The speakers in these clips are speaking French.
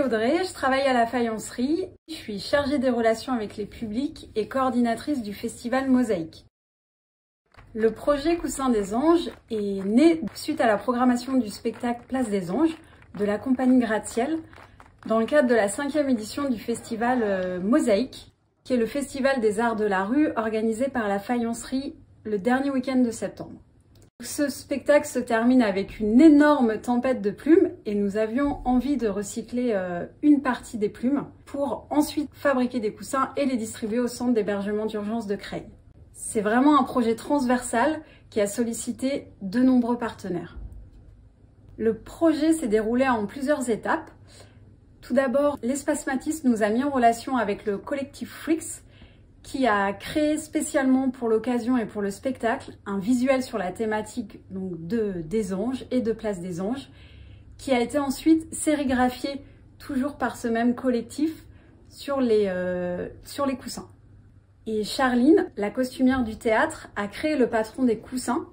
Audrey, je travaille à la faïencerie. Je suis chargée des relations avec les publics et coordinatrice du festival Mosaïque. Le projet Coussin des Anges est né suite à la programmation du spectacle Place des Anges de la compagnie Gratte-Ciel dans le cadre de la 5e édition du festival Mosaïque, qui est le festival des arts de la rue organisé par la faïencerie le dernier week-end de septembre. Ce spectacle se termine avec une énorme tempête de plumes et nous avions envie de recycler une partie des plumes pour ensuite fabriquer des coussins et les distribuer au centre d'hébergement d'urgence de Creil. C'est vraiment un projet transversal qui a sollicité de nombreux partenaires. Le projet s'est déroulé en plusieurs étapes. Tout d'abord, l'Espace Matisse nous a mis en relation avec le collectif Freaks, qui a créé spécialement pour l'occasion et pour le spectacle un visuel sur la thématique donc, des anges et de Place des Anges, qui a été ensuite sérigraphié toujours par ce même collectif sur les coussins. Et Charline, la costumière du théâtre, a créé le patron des coussins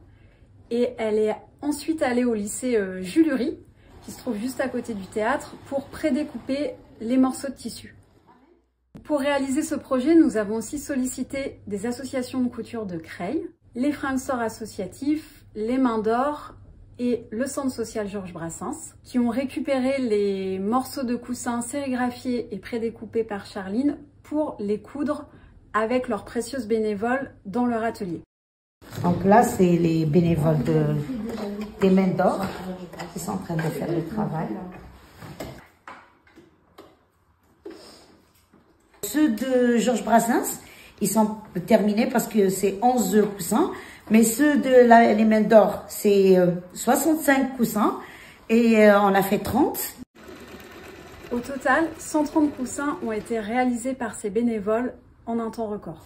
et elle est ensuite allée au lycée Jules Hury, qui se trouve juste à côté du théâtre, pour prédécouper les morceaux de tissu. Pour réaliser ce projet, nous avons aussi sollicité des associations de couture de Creil, les Fringues Sœurs associatifs, les Mains d'Or et le Centre social Georges Brassens, qui ont récupéré les morceaux de coussins sérigraphiés et prédécoupés par Charline pour les coudre avec leurs précieuses bénévoles dans leur atelier. Donc là, c'est les bénévoles des Mains d'Or qui sont en train de faire le travail. Ceux de Georges Brassens, ils sont terminés parce que c'est 11 coussins. Mais ceux de les Mains d'Or, c'est 65 coussins et on a fait 30. Au total, 130 coussins ont été réalisés par ces bénévoles en un temps record.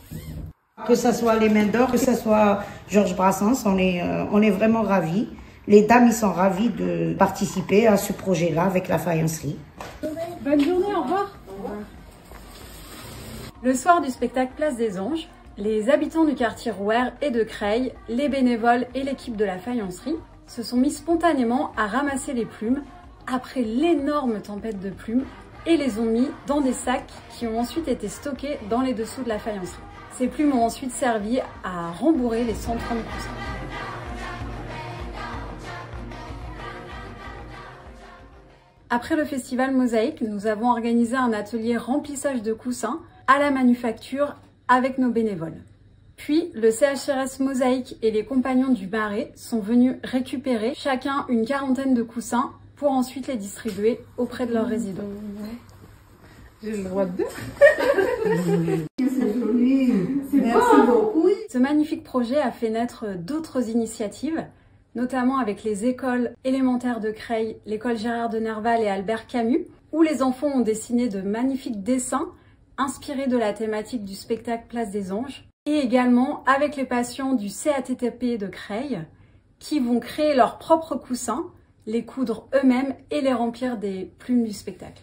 Que ce soit les Mains d'Or, que ce soit Georges Brassens, on est vraiment ravis. Les dames, ils sont ravis de participer à ce projet-là avec la faïencerie. Bonne journée, au revoir. Le soir du spectacle Place des Anges, les habitants du quartier Rouergue et de Creil, les bénévoles et l'équipe de la faïencerie se sont mis spontanément à ramasser les plumes après l'énorme tempête de plumes et les ont mis dans des sacs qui ont ensuite été stockés dans les dessous de la faïencerie. Ces plumes ont ensuite servi à rembourrer les 130 coussins. Après le festival Mosaïque, nous avons organisé un atelier remplissage de coussins à la manufacture avec nos bénévoles. Puis, le CHRS Mosaïque et les compagnons du Marais sont venus récupérer chacun une 40aine de coussins pour ensuite les distribuer auprès de leurs résidents. J'ai le droit de... C'est joli. Merci beaucoup. Ce magnifique projet a fait naître d'autres initiatives, notamment avec les écoles élémentaires de Creil, l'école Gérard de Nerval et Albert Camus, où les enfants ont dessiné de magnifiques dessins inspirés de la thématique du spectacle Place des Anges, et également avec les patients du CATTP de Creil, qui vont créer leurs propres coussins, les coudre eux-mêmes et les remplir des plumes du spectacle.